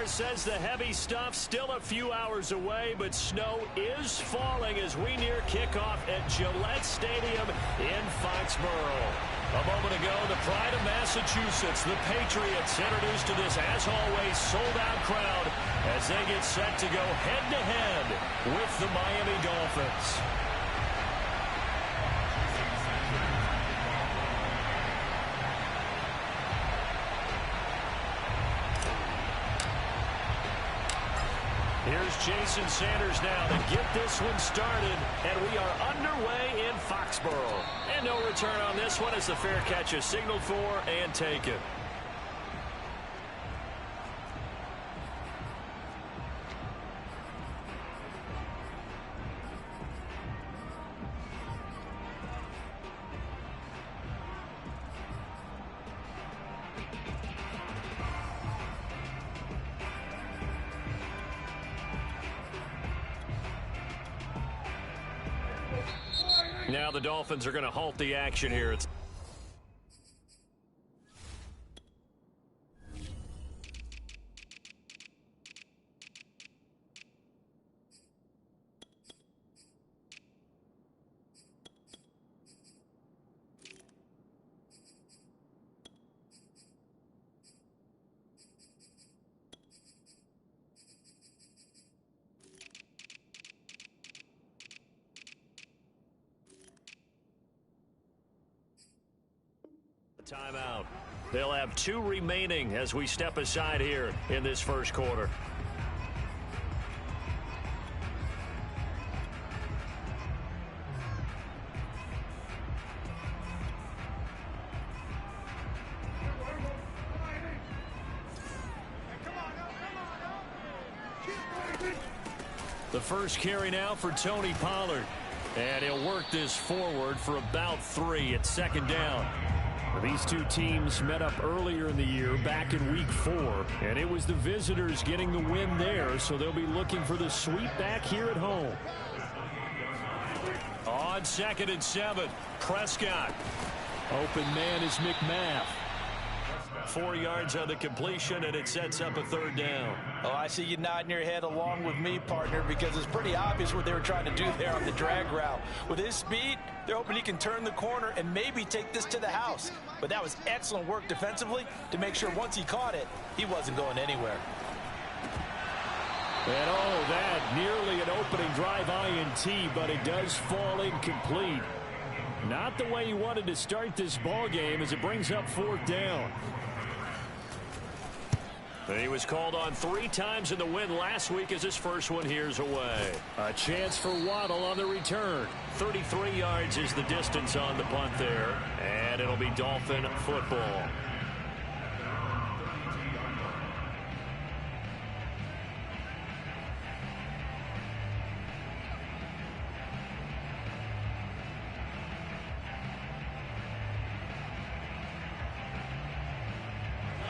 radar says the heavy stuff still a few hours away, but snow is falling as we near kickoff at Gillette Stadium in Foxborough. A moment ago, the pride of Massachusetts, the Patriots, introduced to this, as always, sold-out crowd as they get set to go head-to-head with the Miami Dolphins. Here's Jason Sanders now to get this one started, and we are underway in Foxborough. And no return on this one as the fair catch is signaled for and taken. Now the Dolphins are going to halt the action here. It's timeout. They'll have 2 remaining as we step aside here in this first quarter. The first carry now for Tony Pollard. And he'll work this forward for about 3 at second down. These two teams met up earlier in the year, back in week 4, and it was the visitors getting the win there, so they'll be looking for the sweep back here at home. On 2nd and 7, Prescott. Open man is McMath. 4 yards on the completion, and it sets up a 3rd down. Oh, I see you nodding your head along with me, partner, because it's pretty obvious what they were trying to do there on the drag route. With his speed, they're hoping he can turn the corner and maybe take this to the house. But that was excellent work defensively to make sure once he caught it, he wasn't going anywhere. And oh, that nearly an opening drive INT, but it does fall incomplete. Not the way he wanted to start this ball game as it brings up 4th down. He was called on 3 times in the win last week as his first one here's away. A chance for Waddle on the return. 33 yards is the distance on the punt there, and it'll be Dolphin football.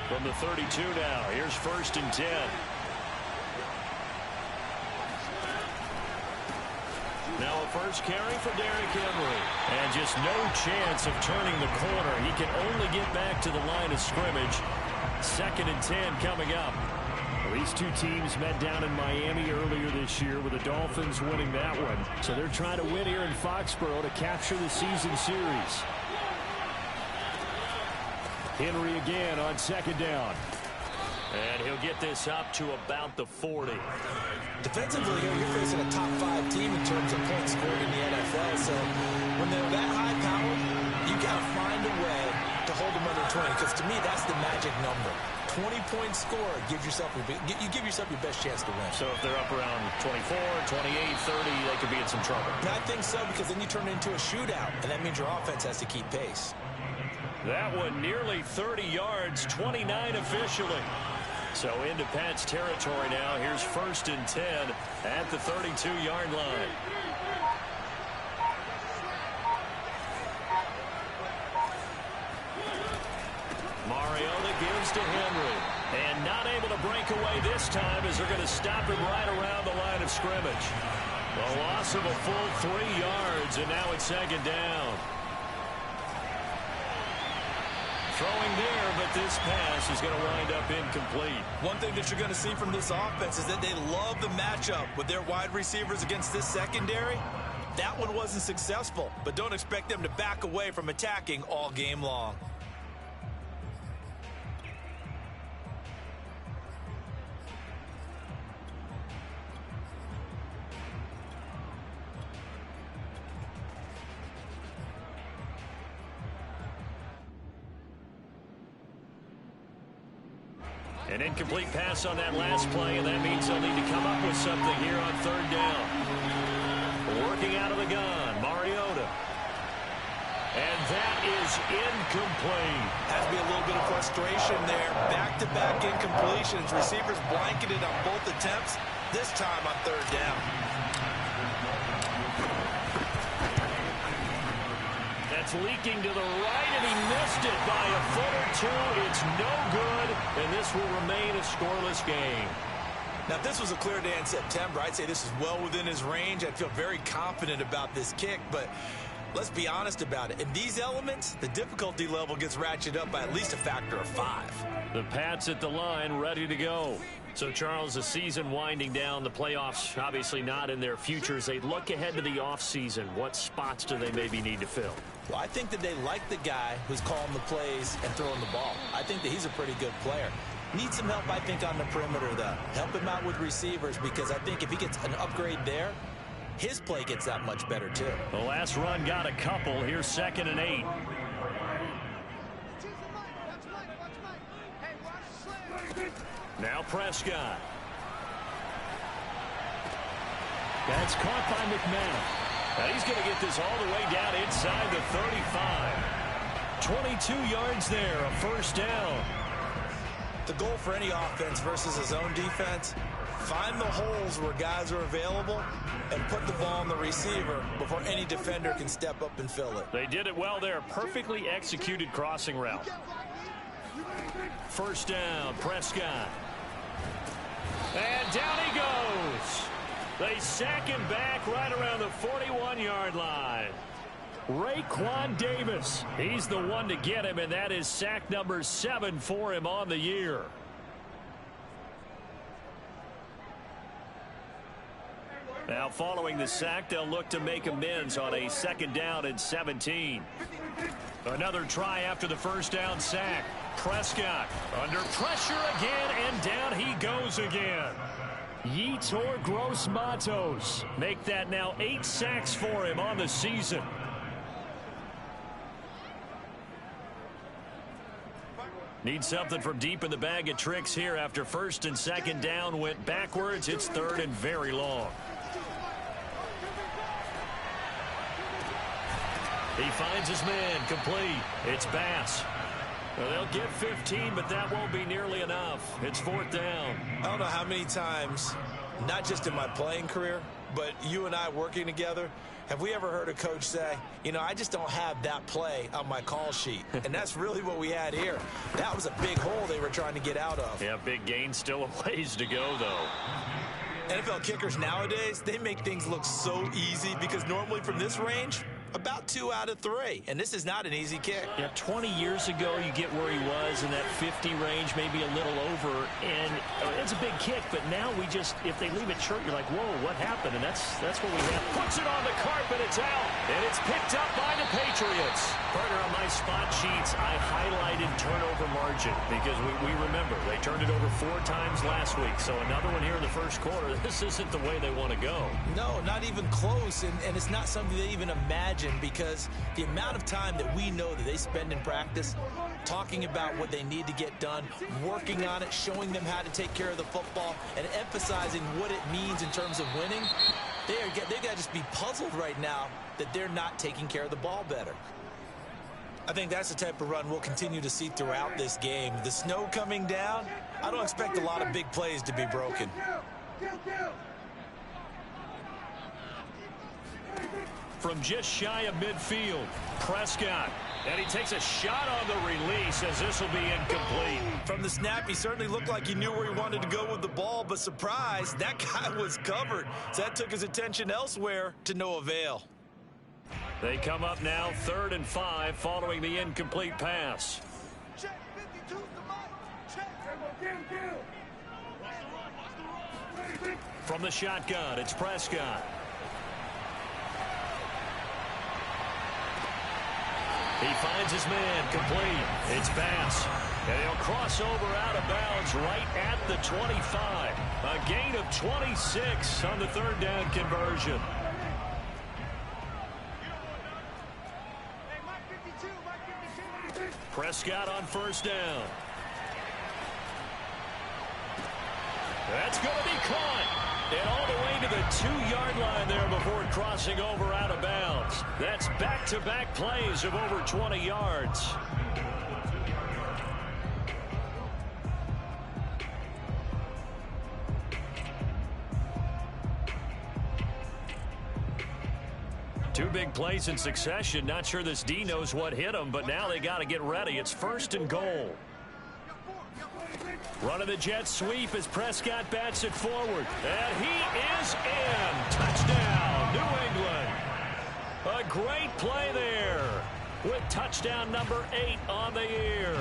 From the 32 now, here's 1st and 10. Now a first carry for Derrick Henry. And just no chance of turning the corner. He can only get back to the line of scrimmage. 2nd and 10 coming up. Well, these two teams met down in Miami earlier this year with the Dolphins winning that one. So they're trying to win here in Foxborough to capture the season series. Henry again on 2nd down. And he'll get this up to about the 40. Defensively, you're facing a top 5 team in terms of points scored in the NFL. So when they're that high powered, you got to find a way to hold them under 20. Because to me, that's the magic number. 20-point score gives yourself you give yourself your best chance to win. So if they're up around 24, 28, 30, they could be in some trouble. I think so, because then you turn it into a shootout, and that means your offense has to keep pace. That one nearly 30 yards, 29 officially. So into Pat's territory now. Here's 1st and 10 at the 32-yard line. Mariota gives to Henry. And not able to break away this time as they're going to stop him right around the line of scrimmage. A loss of a full 3 yards, and now it's 2nd down. throwing there, but this pass is going to wind up incomplete. One thing that you're going to see from this offense is that they love the matchup with their wide receivers against this secondary. That one wasn't successful, but don't expect them to back away from attacking all game long. An incomplete pass on that last play, and that means they'll need to come up with something here on third down. Working out of the gun, Mariota. And that is incomplete. Has to be a little bit of frustration there. Back-to-back incompletions. Receivers blanketed on both attempts, this time on third down. That's leaking to the right, and he missed it by a foot or two. It's no good, and this will remain a scoreless game. Now, if this was a clear day in September, I'd say this is well within his range. I'd feel very confident about this kick, but let's be honest about it. In these elements, the difficulty level gets ratcheted up by at least a factor of 5. The Pats at the line, ready to go. So, Charles, the season winding down, the playoffs obviously not in their futures. They look ahead to the offseason. What spots do they maybe need to fill? Well, I think that they like the guy who's calling the plays and throwing the ball. I think that he's a pretty good player. Needs some help, I think, on the perimeter, though. Help him out with receivers, because I think if he gets an upgrade there, his play gets that much better, too. The last run got a couple. Here's 2nd and 8. Now Prescott. That's caught by McMahon. And he's going to get this all the way down inside the 35. 22 yards there, a first down. The goal for any offense versus his own defense, find the holes where guys are available and put the ball on the receiver before any defender can step up and fill it. They did it well there. Perfectly executed crossing route. First down, Prescott. And down he goes. They sack him back right around the 41-yard line. Raekwon Davis, he's the one to get him, and that is sack number 7 for him on the year. Now following the sack, they'll look to make amends on a 2nd down and 17. Another try after the first down sack. Prescott under pressure again, and down he goes again. Yetur Gross-Matos make that now 8 sacks for him on the season. Need something from deep in the bag of tricks here after 1st and 2nd down went backwards. It's 3rd and very long. He finds his man, complete. It's Bass. Well, they'll get 15, but that won't be nearly enough. It's 4th down. I don't know how many times, not just in my playing career, but you and I working together, have we ever heard a coach say, you know, I just don't have that play on my call sheet? And that's really what we had here. That was a big hole they were trying to get out of. Yeah, big gain, still a ways to go, though. NFL kickers nowadays, they make things look so easy because normally from this range, about 2 out of 3. And this is not an easy kick. Yeah, 20 years ago, you get where he was in that 50 range, maybe a little over. And it's a big kick, but now we just, if they leave it short, you're like, whoa, what happened? And that's what we have. Puts it on the carpet, it's out. And it's picked up by the Patriots. Partner, on my spot sheets, I highlighted turnover margin because we remember they turned it over 4 times last week. So another one here in the first quarter. This isn't the way they want to go. No, not even close. And it's not something they even imagine, because the amount of time that we know that they spend in practice talking about what they need to get done, working on it, showing them how to take care of the football, and emphasizing what it means in terms of winning, they've got to just be puzzled right now that they're not taking care of the ball better. I think that's the type of run we'll continue to see throughout this game. The snow coming down, I don't expect a lot of big plays to be broken. From just shy of midfield, Prescott. And he takes a shot on the release as this will be incomplete. From the snap, he certainly looked like he knew where he wanted to go with the ball, but surprise, that guy was covered. So that took his attention elsewhere to no avail. They come up now 3rd and 5 following the incomplete pass. From the shotgun, it's Prescott. He finds his man, complete. It's Bass. And he'll cross over out of bounds right at the 25. A gain of 26 on the third down conversion. Prescott on first down. That's going to be caught. And all the way to the 2-yard line there before crossing over out of bounds. That's back-to-back plays of over 20 yards. Two big plays in succession. Not sure this D knows what hit him, but now they got to get ready. It's first and goal. Running the jet sweep as Prescott bats it forward. And he is in. Touchdown, New England. A great play there with touchdown number 8 on the year.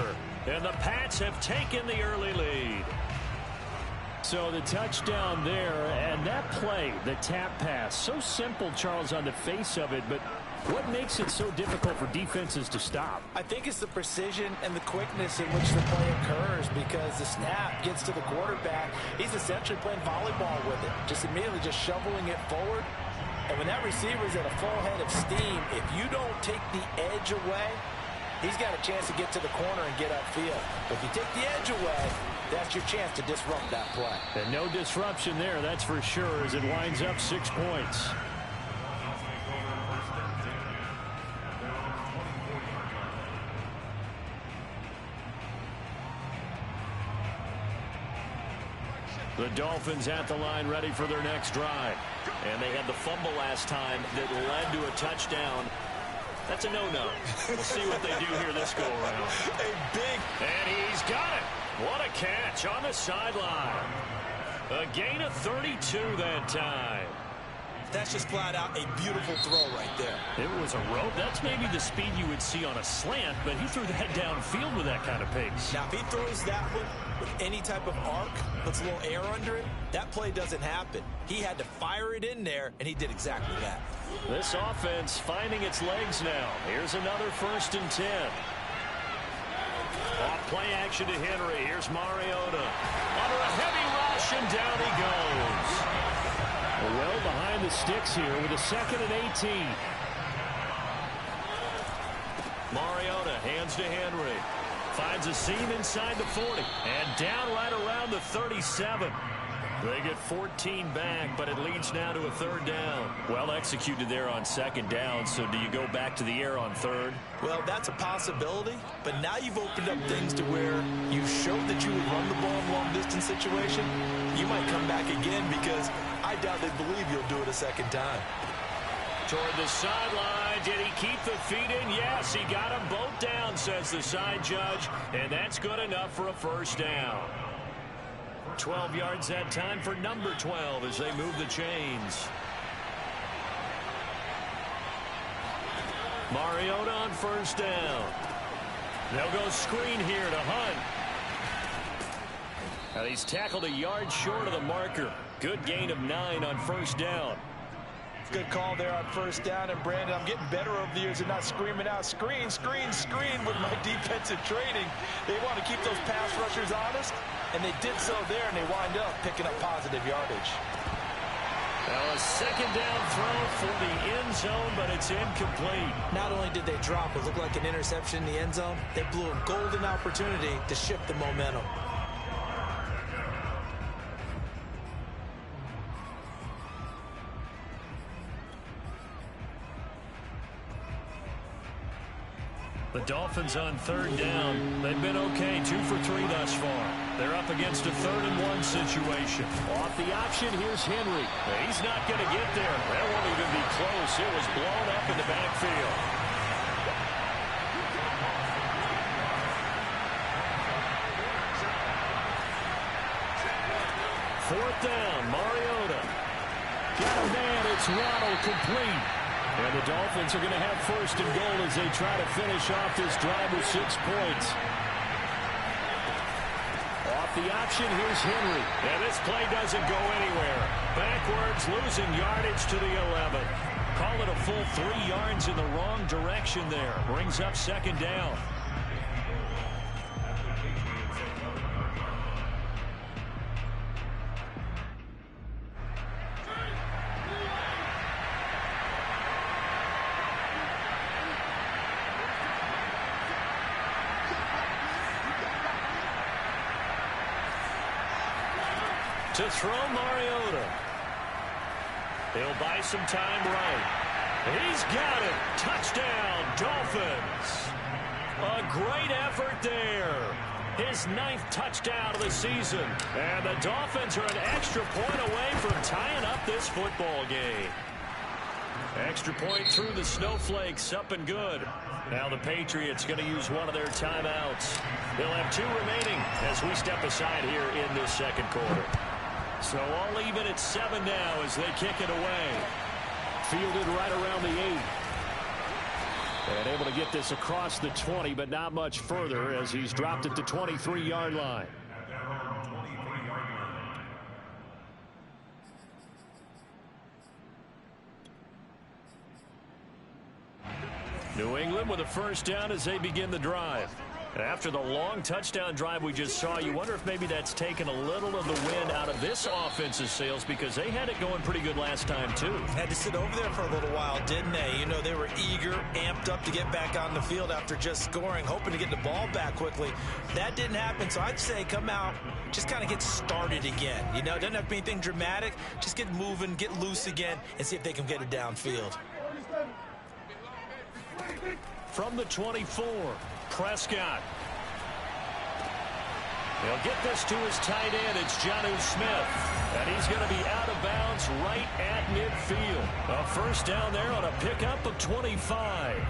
And the Pats have taken the early lead. So the touchdown there, and that play, the tap pass, so simple, Charles, on the face of it, but what makes it so difficult for defenses to stop? I think it's the precision and the quickness in which the play occurs, because the snap gets to the quarterback. He's essentially playing volleyball with it, just immediately just shoveling it forward. And when that receiver's at a full head of steam, if you don't take the edge away, he's got a chance to get to the corner and get upfield. But if you take the edge away, that's your chance to disrupt that play. And no disruption there, that's for sure, as it winds up 6 points. The Dolphins at the line, ready for their next drive. And they had the fumble last time that led to a touchdown. That's a no-no. We'll see what they do here this go-around. And he's got it. What a catch on the sideline. A gain of 32 that time. That's just flat out a beautiful throw right there. It was a rope. That's maybe the speed you would see on a slant, but he threw that downfield with that kind of pace. Now, if he throws that one with any type of arc, puts a little air under it, that play doesn't happen. He had to fire it in there, and he did exactly that. This offense finding its legs now. Here's another 1st and 10. Off play action to Henry. Here's Mariota. Under a heavy rush, and down he goes. Well behind the sticks here with a 2nd and 18. Mariota hands to Henry. Finds a seam inside the 40. And down right around the 37. They get 14 back, but it leads now to a 3rd down. Well executed there on 2nd down, so do you go back to the air on 3rd? Well, that's a possibility, but now you've opened up things to where you showed that you would run the ball in long-distance situation. You might come back again because I doubt they believe you'll do it a 2nd time. Toward the sideline, did he keep the feet in? Yes, he got them both down, says the side judge, and that's good enough for a 1st down. 12 yards that time for number 12 as they move the chains. Mariota on 1st down. They'll go screen here to Hunt. Now he's tackled a yard short of the marker. Good gain of 9 on 1st down. Good call there on 1st down. And, Brandon, I'm getting better over the years and not screaming out, screen, screen, screen with my defensive training. They want to keep those pass rushers honest, and they did so there, and they wind up picking up positive yardage. Now a 2nd down throw for the end zone, but it's incomplete. Not only did they drop what looked like an interception in the end zone, they blew a golden opportunity to shift the momentum. The Dolphins on 3rd down. They've been okay, 2 for 3 thus far. They're up against a 3rd and 1 situation. Off the option, here's Henry. He's not going to get there. That won't even be close. It was blown up in the backfield. Fourth down, Mariota. Got a man, it's Waddle, complete. And the Dolphins are going to have 1st and goal as they try to finish off this drive with 6 points. Off the option. Here's Henry. And this play doesn't go anywhere. Backwards, losing yardage to the 11. Call it a full 3 yards in the wrong direction there. Brings up second down. To throw Mariota. He'll buy some time right. He's got it. Touchdown, Dolphins. A great effort there. His 9th touchdown of the season. And the Dolphins are an extra point away from tying up this football game. Extra point through the snowflakes, up and good. Now the Patriots going to use one of their timeouts. They'll have 2 remaining as we step aside here in this second quarter. So all even at 7 now as they kick it away. Fielded right around the 8. And able to get this across the 20, but not much further as he's dropped at the 23-yard line. New England with a first down as they begin the drive. After the long touchdown drive we just saw, you wonder if maybe that's taken a little of the wind out of this offense's sails because they had it going pretty good last time, too. Had to sit over there for a little while, didn't they? You know, they were eager, amped up to get back on the field after just scoring, hoping to get the ball back quickly. That didn't happen, so I'd say come out, just kind of get started again. You know, it doesn't have to be anything dramatic. Just get moving, get loose again, and see if they can get it downfield. From the 24, Prescott. He'll get this to his tight end. It's Jonnu Smith. And he's going to be out of bounds right at midfield. A first down there on a pickup of 25.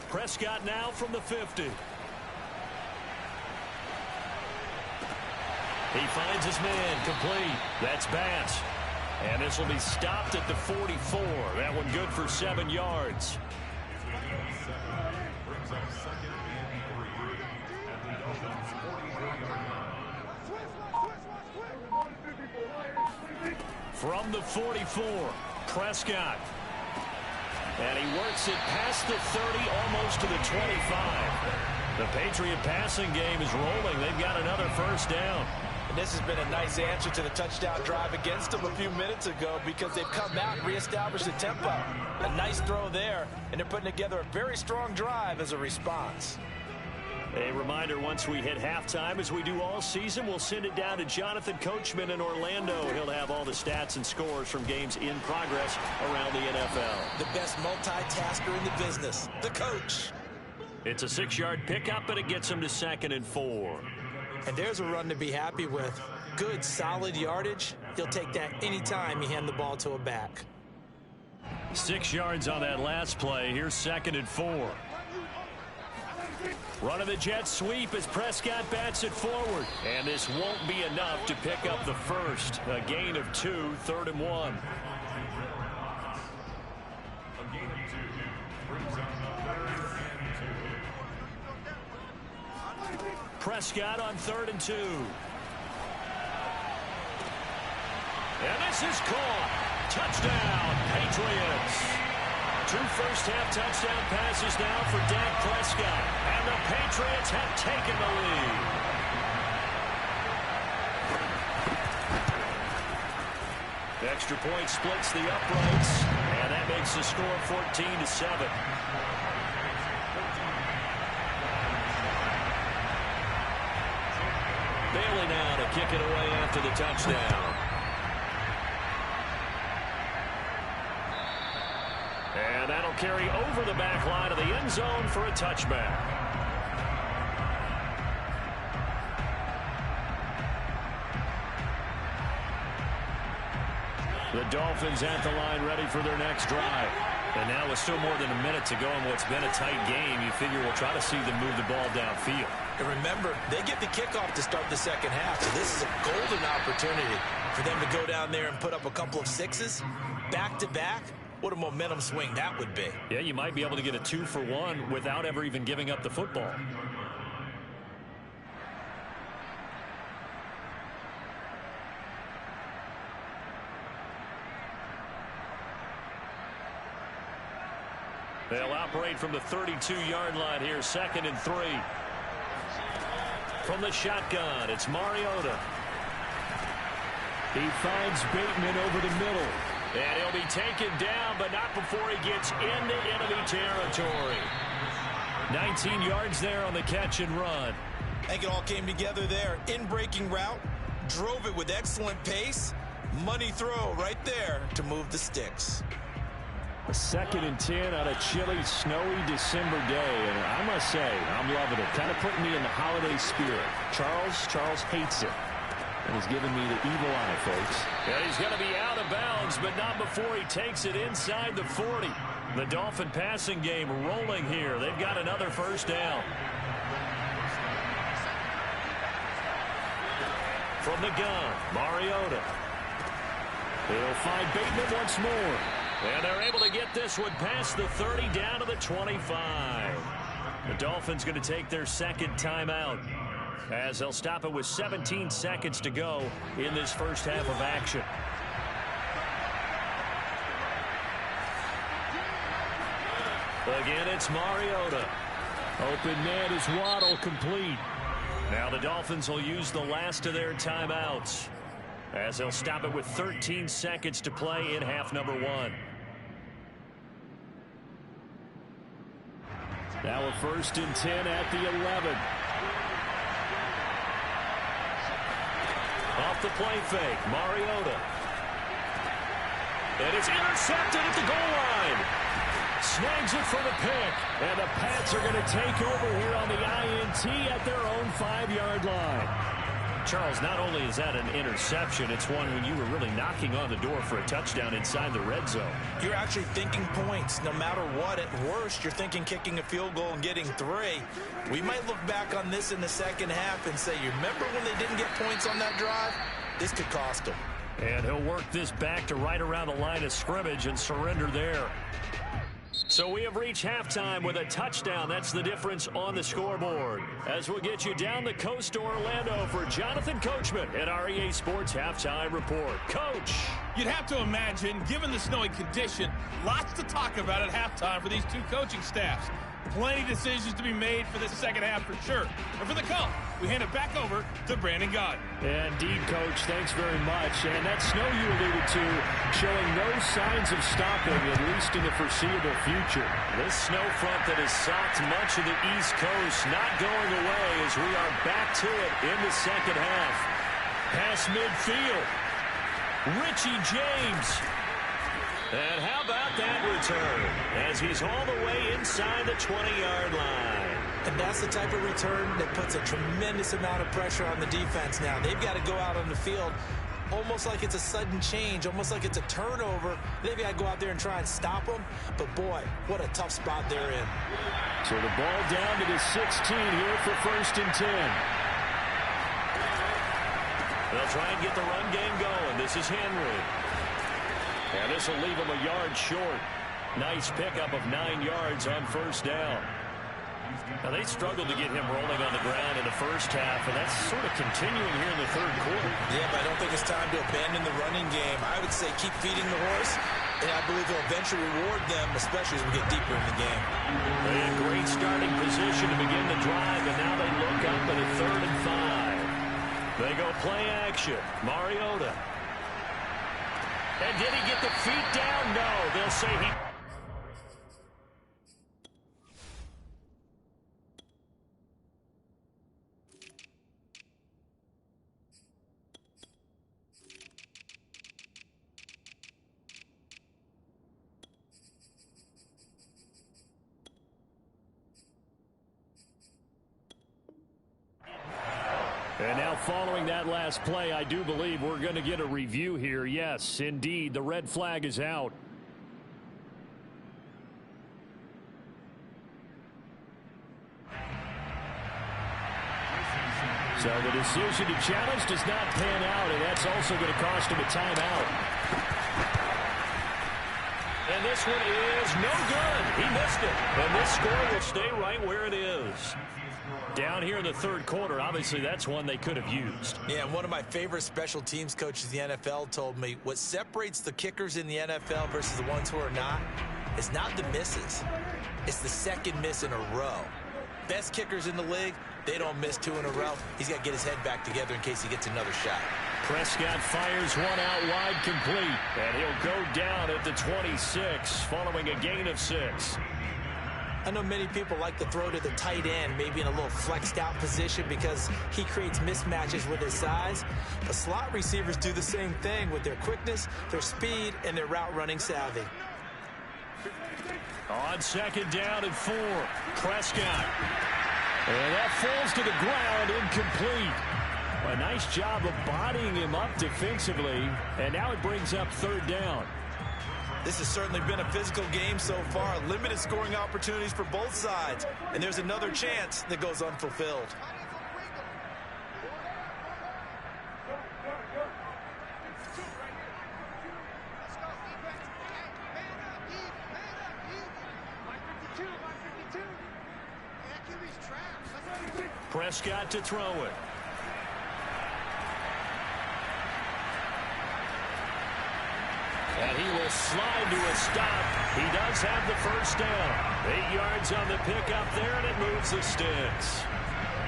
Prescott now from the 50. He finds his man complete. That's Bass. And this will be stopped at the 44. That one good for 7 yards. From the 44, Prescott. And he works it past the 30, almost to the 25. The Patriot passing game is rolling. They've got another first down. And this has been a nice answer to the touchdown drive against them a few minutes ago because they've come out and reestablished the tempo. A nice throw there, and they're putting together a very strong drive as a response. A reminder, once we hit halftime, as we do all season, we'll send it down to Jonathan Coachman in Orlando. He'll have all the stats and scores from games in progress around the NFL. The best multitasker in the business, the coach. It's a 6-yard pickup, and it gets him to 2nd and 4. And there's a run to be happy with. Good, solid yardage. He'll take that anytime you hand the ball to a back. 6 yards on that last play. Here's 2nd and 4. Run of the jet sweep as Prescott bats it forward. And this won't be enough to pick up the first. A gain of 2, 3rd and 1. Prescott on 3rd and 2. And this is caught. Touchdown, Patriots. 2 first-half touchdown passes now for Dak Prescott. And the Patriots have taken the lead. The extra point splits the uprights. And that makes the score 14-7. Bailey now to kick it away after the touchdown. And that'll carry over the back line of the end zone for a touchback. The Dolphins at the line ready for their next drive. And now with still more than a minute to go in what's been a tight game, you figure we'll try to see them move the ball downfield. And remember, they get the kickoff to start the second half, so this is a golden opportunity for them to go down there and put up a couple of sixes back-to-back. What a momentum swing that would be. Yeah, you might be able to get a 2-for-1 without ever even giving up the football. They'll operate from the 32-yard line here, 2nd and 3. From the shotgun, it's Mariota. He finds Bateman over the middle. And he'll be taken down, but not before he gets into enemy territory. 19 yards there on the catch and run. I think it all came together there. In-breaking route, drove it with excellent pace. Money throw right there to move the sticks. A 2nd and 10 on a chilly, snowy December day. And I must say, I'm loving it. Kind of putting me in the holiday spirit. Charles hates it. And he's giving me the evil eye, folks. Yeah, he's going to be out of bounds, but not before he takes it inside the 40. The Dolphin passing game rolling here. They've got another first down. From the gun, Mariota. He'll find Bateman once more. And they're able to get this one past the 30 down to the 25. The Dolphins going to take their second timeout, as they'll stop it with 17 seconds to go in this first half of action. Again, it's Mariota. Open man is Waddle, complete. Now the Dolphins will use the last of their timeouts, as they'll stop it with 13 seconds to play in half number 1. Now a 1st and 10 at the 11. Off the play fake, Mariota. And it's intercepted at the goal line. Snags it for the pick. And the Pats are going to take over here on the INT at their own 5-yard line. Charles, not only is that an interception, it's one when you were really knocking on the door for a touchdown inside the red zone. You're actually thinking points. No matter what, at worst, you're thinking kicking a field goal and getting 3. We might look back on this in the second half and say, you remember when they didn't get points on that drive? This could cost them. And he'll work this back to right around the line of scrimmage and surrender there. So we have reached halftime with a touchdown. That's the difference on the scoreboard. As we'll get you down the coast to Orlando for Jonathan Coachman at our EA Sports Halftime Report. Coach. You'd have to imagine, given the snowy condition, lots to talk about at halftime for these two coaching staffs. Plenty of decisions to be made for this second half for sure. And for the call, we hand it back over to Brandon Gaudin. Indeed, Coach. Thanks very much. And that snow you alluded to showing no signs of stopping, at least in the foreseeable future. This snow front that has socked much of the East Coast not going away as we are back to it in the second half. Past midfield. Richie James. And how about that return as he's all the way inside the 20-yard line. And that's the type of return that puts a tremendous amount of pressure on the defense now. They've got to go out on the field almost like it's a sudden change, almost like it's a turnover. They've got to go out there and try and stop them. But, boy, what a tough spot they're in. So the ball down to the 16 here for 1st and 10. They'll try and get the run game going. This is Henry. And this will leave him a yard short. Nice pickup of 9 yards on 1st down. Now, they struggled to get him rolling on the ground in the first half, and that's sort of continuing here in the 3rd quarter. Yeah, but I don't think it's time to abandon the running game. I would say keep feeding the horse, and I believe he'll eventually reward them, especially as we get deeper in the game. They had great starting position to begin the drive, and now they look up at a 3rd and 5. They go play action. Mariota. And did he get the feet down? No. They'll say he... And now following that last play, I do believe we're going to get a review here. Yes, indeed, the red flag is out. So the decision to challenge does not pan out, and that's also going to cost him a timeout. And this one is no good. He missed it. And this score will stay right where it is. Down here in the third quarter, obviously that's one they could have used. Yeah, and one of my favorite special teams coaches in the NFL told me what separates the kickers in the NFL versus the ones who are not is not the misses. It's the second miss in a row. Best kickers in the league, they don't miss 2 in a row. He's got to get his head back together in case he gets another shot. Prescott fires one out wide complete, and he'll go down at the 26 following a gain of 6. I know many people like to throw to the tight end, maybe in a little flexed out position because he creates mismatches with his size. But slot receivers do the same thing with their quickness, their speed, and their route running savvy. On second down and 4, Prescott. And that falls to the ground, incomplete. A nice job of bodying him up defensively, and now it brings up third down. This has certainly been a physical game so far. Limited scoring opportunities for both sides, and there's another chance that goes unfulfilled. Prescott to throw it. And he will slide to a stop. He does have the first down. 8 yards on the pickup there, and it moves the sticks.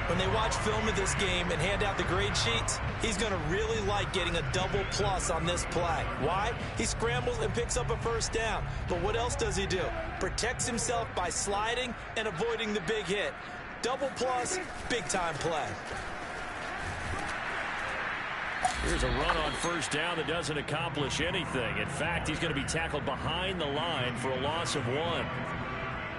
When they watch film of this game and hand out the grade sheets, he's going to really like getting a double plus on this play. Why? He scrambles and picks up a first down. But what else does he do? Protects himself by sliding and avoiding the big hit. Double plus, big-time play. Here's a run on first down that doesn't accomplish anything. In fact, he's going to be tackled behind the line for a loss of 1.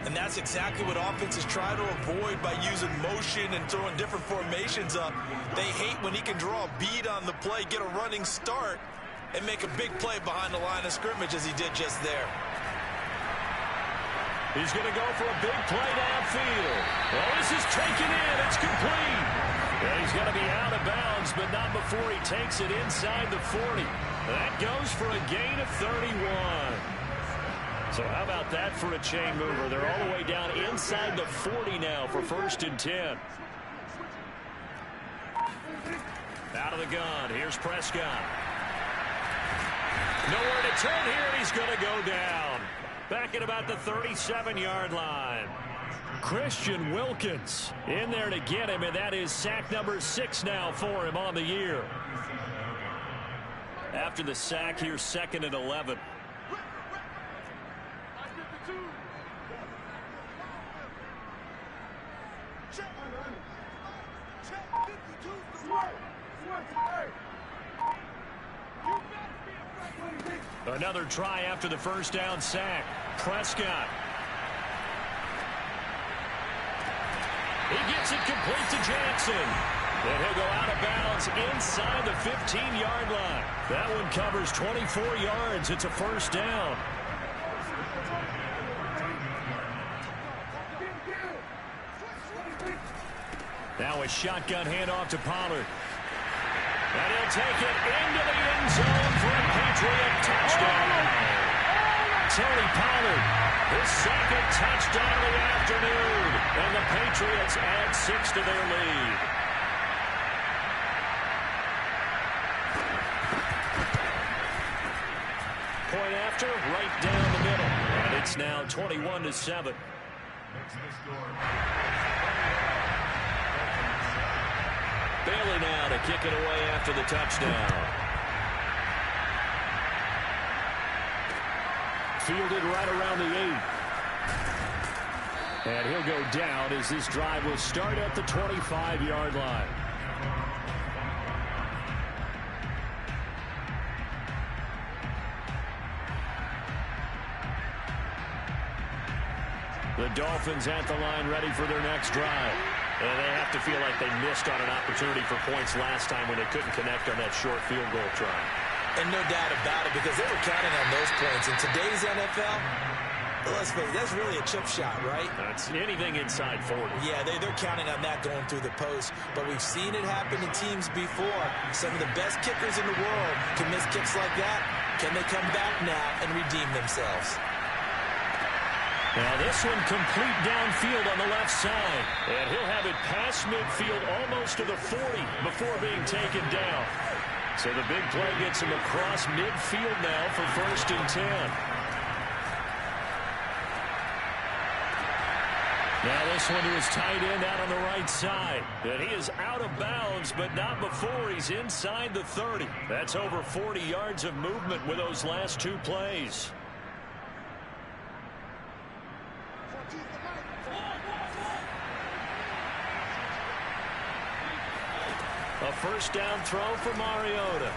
And that's exactly what offenses try to avoid by using motion and throwing different formations up. They hate when he can draw a bead on the play, get a running start, and make a big play behind the line of scrimmage as he did just there. He's going to go for a big play downfield. Well, this is taken in. It's complete. And he's got to be out of bounds, but not before he takes it inside the 40. That goes for a gain of 31. So how about that for a chain mover? They're all the way down inside the 40 now for 1st and 10. Out of the gun. Here's Prescott. Nowhere to turn here, and he's going to go down. Back at about the 37-yard line. Christian Wilkins in there to get him, and that is sack number 6 now for him on the year. After the sack, here's 2nd and 11. Another try after the first down sack. Prescott. He gets it complete to Jackson. And he'll go out of bounds inside the 15-yard line. That one covers 24 yards. It's a first down. Now a shotgun handoff to Pollard. And he'll take it into the end zone for a Patriot touchdown. Tony Pollard, his 2nd touchdown of the afternoon. And the Patriots add 6 to their lead. Point after, right down the middle. And it's now 21-7. Bailey now to kick it away after the touchdown. Fielded right around the 8. And he'll go down as this drive will start at the 25-yard line. The Dolphins at the line ready for their next drive. And they have to feel like they missed on an opportunity for points last time when they couldn't connect on that short field goal try. And no doubt about it, because they were counting on those points. In today's NFL, let's face it, that's really a chip shot, right? That's anything inside 40. Yeah, they're counting on that going through the post. But we've seen it happen to teams before. Some of the best kickers in the world can miss kicks like that. Can they come back now and redeem themselves? Now this one complete downfield on the left side. And he'll have it past midfield almost to the 40 before being taken down. So the big play gets him across midfield now for 1st and 10. Now this one to his tight end out on the right side. And he is out of bounds, but not before he's inside the 30. That's over 40 yards of movement with those last 2 plays. A 1st down throw for Mariota.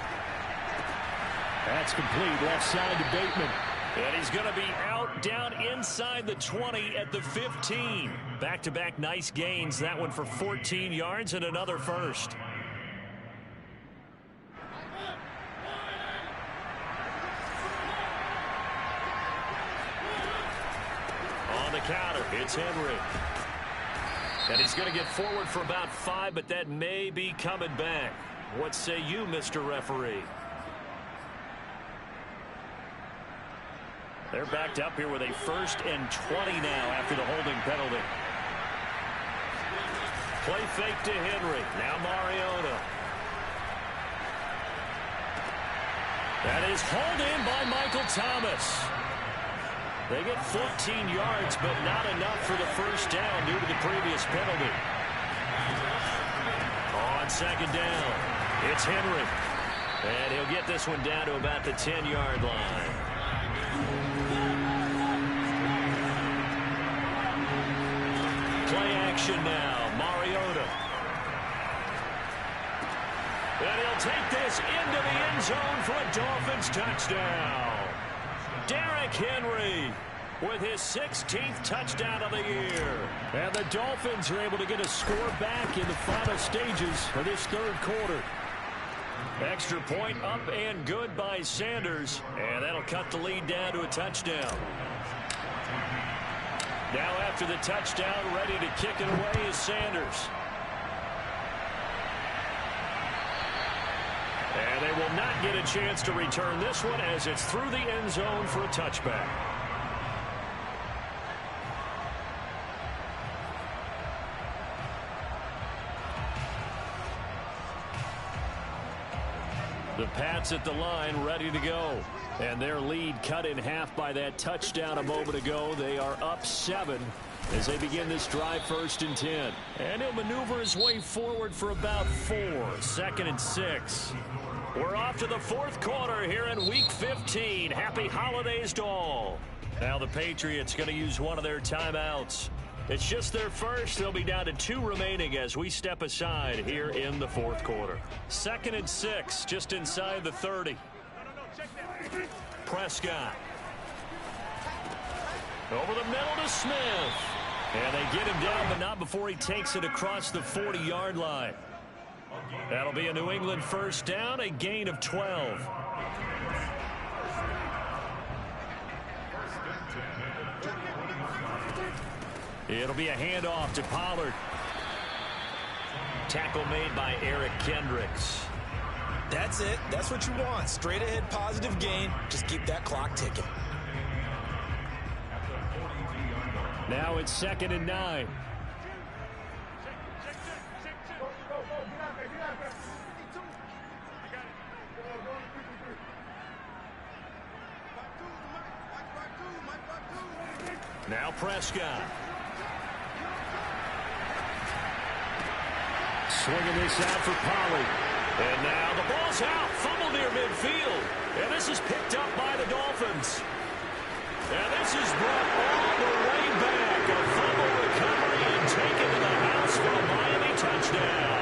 That's complete left side to Bateman. And he's going to be out down inside the 20 at the 15. Back-to-back nice gains. That one for 14 yards and another 1st. On the counter, it's Henry. And he's going to get forward for about 5, but that may be coming back. What say you, Mr. Referee? They're backed up here with a 1st and 20 now after the holding penalty. Play fake to Henry. Now Mariota. That is hauled in by Michael Thomas. They get 14 yards, but not enough for the 1st down due to the previous penalty. On 2nd down, it's Henry. And he'll get this one down to about the 10-yard line. Play action now, Mariota. And he'll take this into the end zone for a Dolphins touchdown. Derrick Henry with his 16th touchdown of the year. And the Dolphins are able to get a score back in the final stages of this 3rd quarter. Extra point up and good by Sanders. And that'll cut the lead down to a touchdown. Now after the touchdown, ready to kick it away is Sanders. And they will not get a chance to return this one as it's through the end zone for a touchback. The Pats at the line ready to go. And their lead cut in half by that touchdown a moment ago. They are up 7 as they begin this drive 1st and 10. And he'll maneuver his way forward for about 4. 2nd and 6. We're off to the 4th quarter here in Week 15. Happy holidays to all. Now the Patriots going to use one of their timeouts. It's just their first. They'll be down to 2 remaining as we step aside here in the 4th quarter. 2nd and 6, just inside the 30. Prescott. Over the middle to Smith. And they get him down, but not before he takes it across the 40-yard line. That'll be a New England 1st down, a gain of 12. It'll be a handoff to Pollard. Tackle made by Eric Kendricks. That's it. That's what you want. Straight ahead positive gain. Just keep that clock ticking. Now it's 2nd and 9. Now Prescott. Swinging this out for Pollard. And now the ball's out. Fumble near midfield. And this is picked up by the Dolphins. And this is brought all the way back. A fumble recovery and taken to the house for a Miami touchdown.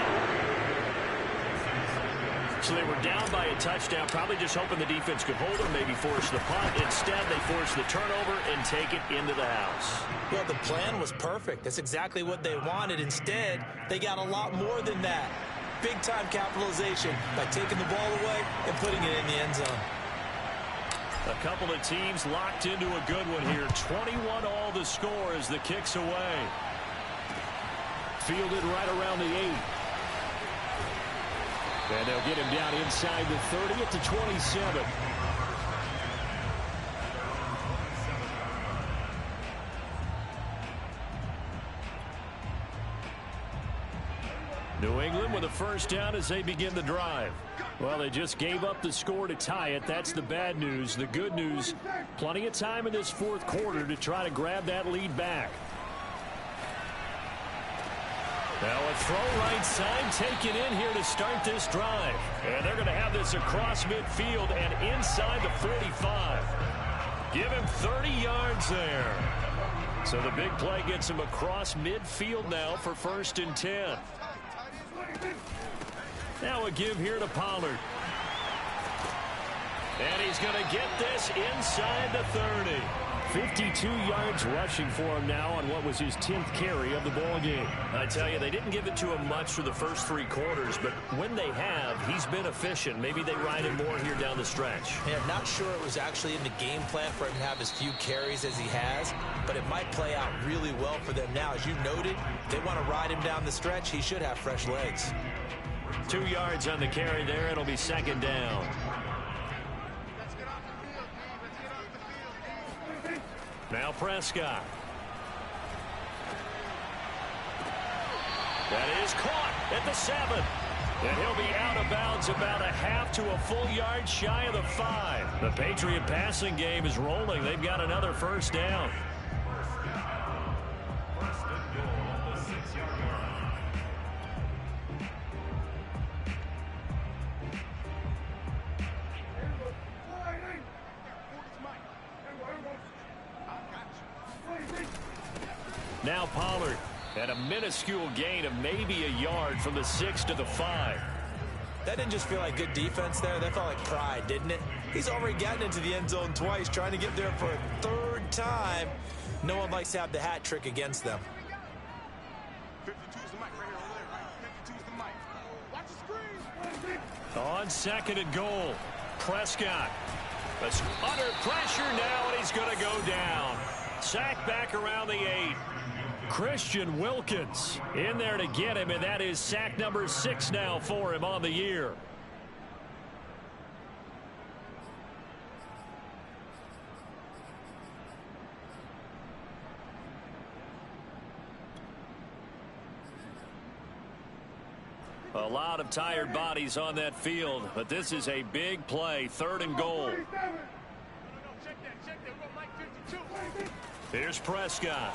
So they were down by a touchdown, probably just hoping the defense could hold them, maybe force the punt. Instead, they force the turnover and take it into the house. Well, the plan was perfect. That's exactly what they wanted. Instead, they got a lot more than that. Big-time capitalization by taking the ball away and putting it in the end zone. A couple of teams locked into a good one here. 21 all the score as the kick's away. Fielded right around the 8. And they'll get him down inside the 30 at the 27. New England with a first down as they begin the drive. Well, they just gave up the score to tie it. That's the bad news. The good news, plenty of time in this fourth quarter to try to grab that lead back. Now a throw right side taken in here to start this drive. And they're going to have this across midfield and inside the 45. Give him 30 yards there. So the big play gets him across midfield now for 1st and 10. Now a give here to Pollard. And he's going to get this inside the 30. 52 yards rushing for him now on what was his 10th carry of the ball game. I tell you, they didn't give it to him much for the first 3 quarters, but when they have, he's been efficient. Maybe they ride him more here down the stretch. Yeah, I'm not sure it was actually in the game plan for him to have as few carries as he has, but it might play out really well for them now. As you noted, if they want to ride him down the stretch, he should have fresh legs. 2 yards on the carry there. It'll be 2nd down. Now Prescott. That is caught at the 7. And he'll be out of bounds about a half to a full yard shy of the 5. The Patriot passing game is rolling. They've got another first down. Now Pollard at a minuscule gain of maybe a yard from the 6 to the 5. That didn't just feel like good defense there. That felt like pride, didn't it? He's already gotten into the end zone twice, trying to get there for a 3rd time. No one likes to have the hat trick against them. 52's the mic right here over there. 52's the mic. Watch the screen. On 2nd and goal, Prescott. That's under pressure now, and he's going to go down. Sacked back around the 8. Christian Wilkins in there to get him, and that is sack number 6 now for him on the year. A lot of tired bodies on that field, but this is a big play. 3rd and goal. Here's Prescott.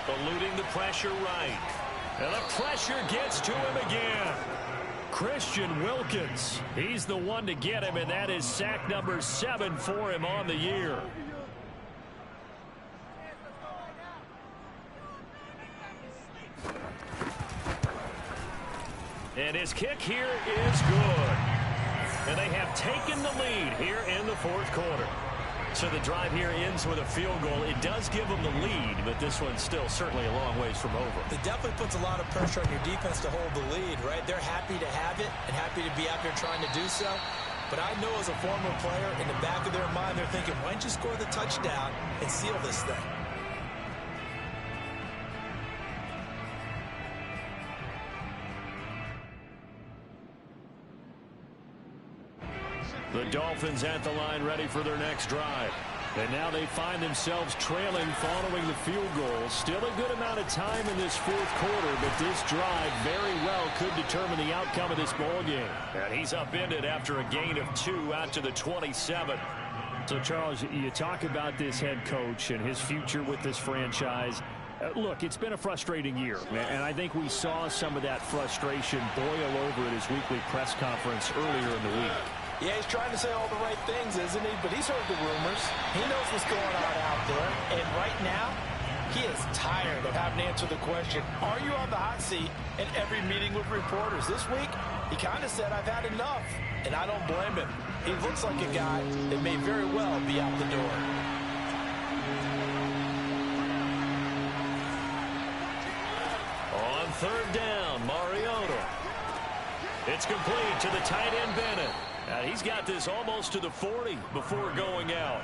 Eluding the pressure right. And the pressure gets to him again. Christian Wilkins. He's the one to get him, and that is sack number 7 for him on the year. And his kick here is good. And they have taken the lead here in the 4th quarter. So the drive here ends with a field goal. It does give them the lead, but this one's still certainly a long ways from over. It definitely puts a lot of pressure on your defense to hold the lead, right? They're happy to have it and happy to be out there trying to do so. But I know as a former player, in the back of their mind, they're thinking, why don't you score the touchdown and seal this thing? The Dolphins at the line ready for their next drive. And now they find themselves trailing following the field goal. Still a good amount of time in this 4th quarter, but this drive very well could determine the outcome of this ball game. And he's upended after a gain of 2 out to the 27. So, Charles, you talk about this head coach and his future with this franchise. Look, it's been a frustrating year, and I think we saw some of that frustration boil over at his weekly press conference earlier in the week. Yeah, he's trying to say all the right things, isn't he? But he's heard the rumors. He knows what's going on out there. And right now, he is tired of having to answer the question, are you on the hot seat in every meeting with reporters? This week, he kind of said, I've had enough. And I don't blame him. He looks like a guy that may very well be out the door. On 3rd down, Mariota. It's complete to the tight end, Bennett. And he's got this almost to the 40 before going out.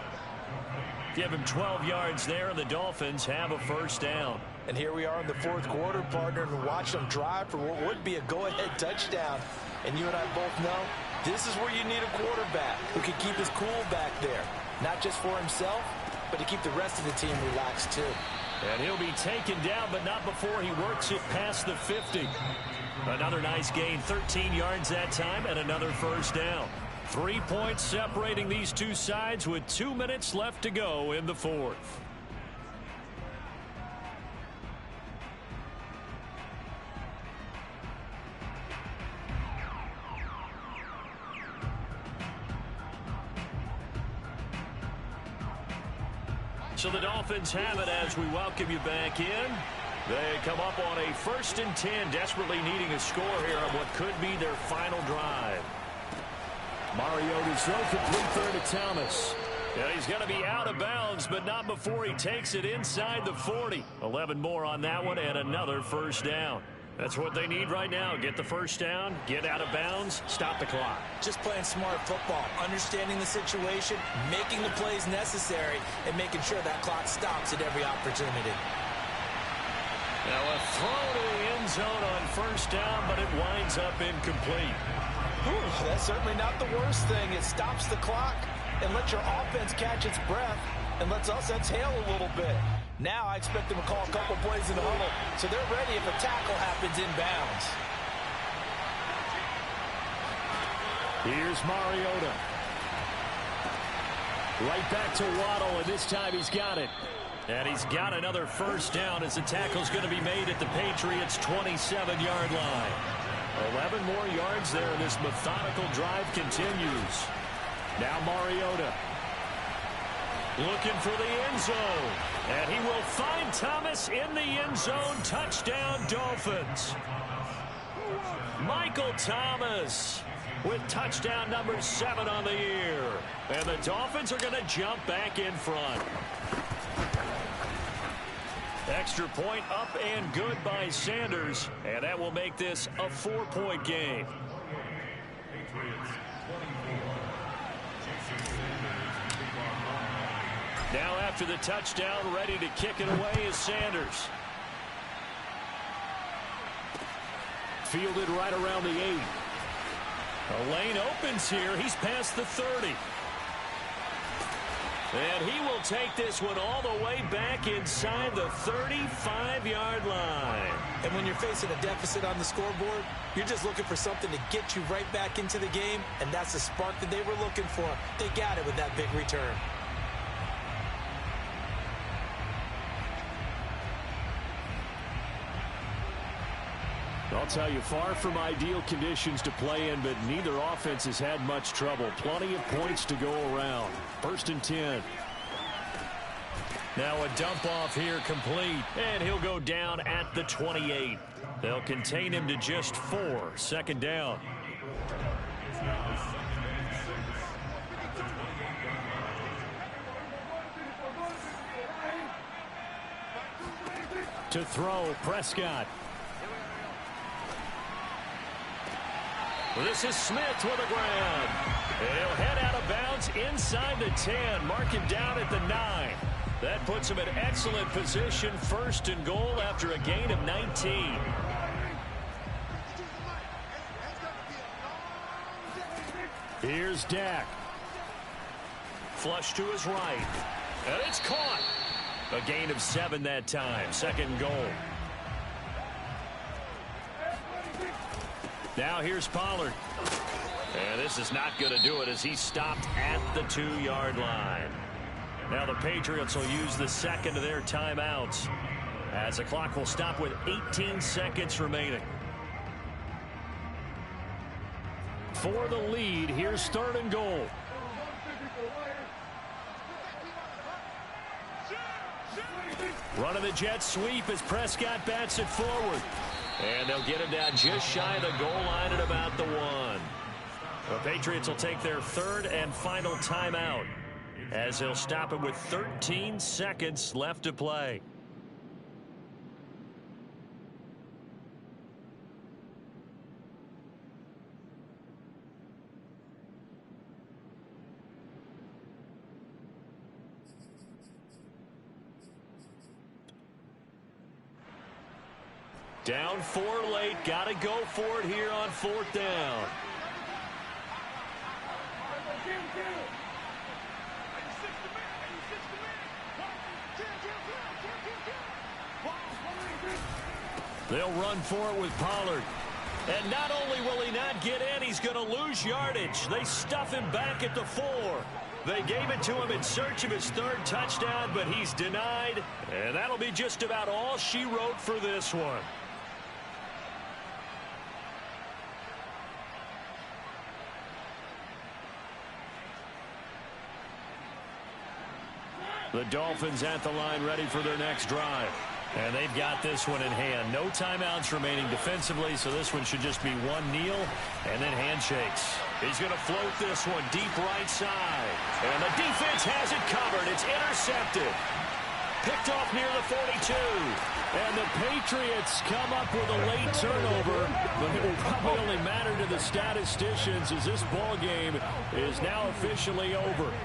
Give him 12 yards there, and the Dolphins have a first down. And here we are in the fourth quarter, partner, and watch them drive for what would be a go-ahead touchdown. And you and I both know this is where you need a quarterback who can keep his cool back there. Not just for himself, but to keep the rest of the team relaxed too. And he'll be taken down, but not before he works it past the 50. Another nice gain, 13 yards that time, and another first down. 3 points separating these two sides with 2 minutes left to go in the fourth. So the Dolphins have it as we welcome you back in. They come up on a 1st and 10, desperately needing a score here on what could be their final drive. Mariota's throw complete third to Thomas. Yeah, he's going to be out of bounds, but not before he takes it inside the 40. 11 more on that one and another first down. That's what they need right now. Get the first down, get out of bounds, stop the clock. Just playing smart football, understanding the situation, making the plays necessary, and making sure that clock stops at every opportunity. Now a throw to the end zone on first down, but it winds up incomplete. Whew, that's certainly not the worst thing. It stops the clock and lets your offense catch its breath and lets us exhale a little bit. Now I expect them to call a couple plays in the huddle, so they're ready if a tackle happens inbounds. Here's Mariota. Right back to Waddle, and this time he's got it. And he's got another first down as the tackle's going to be made at the Patriots' 27-yard line. 11 more yards there, and this methodical drive continues. Now Mariota looking for the end zone. And he will find Thomas in the end zone. Touchdown, Dolphins. Michael Thomas with touchdown number 7 on the year. And the Dolphins are going to jump back in front. Extra point up and good by Sanders. And that will make this a 4-point game. Now after the touchdown, ready to kick it away is Sanders. Fielded right around the 8. A lane opens here. He's past the 30. And he will take this one all the way back inside the 35-yard line. And when you're facing a deficit on the scoreboard, you're just looking for something to get you right back into the game, and that's the spark that they were looking for. They got it with that big return. I'll tell you, far from ideal conditions to play in, but neither offense has had much trouble. Plenty of points to go around. 1st and 10. Now a dump off here complete, and he'll go down at the 28. They'll contain him to just 4. 2nd down. To throw, Prescott. This is Smith with a grab. He'll head out of bounds inside the 10. Mark him down at the 9. That puts him in excellent position. 1st and goal after a gain of 19. Here's Dak. Flush to his right. And it's caught. A gain of 7 that time. 2nd goal. Now here's Pollard. And this is not going to do it as he's stopped at the 2-yard line. Now the Patriots will use the 2nd of their timeouts as the clock will stop with 18 seconds remaining. For the lead, here's 3rd and goal. Running the jet sweep as Prescott bats it forward. And they'll get him down just shy of the goal line at about the 1. The Patriots will take their 3rd and final timeout as they'll stop it with 13 seconds left to play. Down 4 late. Got to go for it here on 4th down. They'll run for it with Pollard. And not only will he not get in, he's going to lose yardage. They stuff him back at the 4. They gave it to him in search of his 3rd touchdown, but he's denied. And that'll be just about all she wrote for this one. The Dolphins at the line ready for their next drive. And they've got this one in hand. No timeouts remaining defensively, so this one should just be one kneel and then handshakes. He's going to float this one deep right side. And the defense has it covered. It's intercepted. Picked off near the 42. And the Patriots come up with a late turnover, but it will probably only matter to the statisticians as this ball game is now officially over.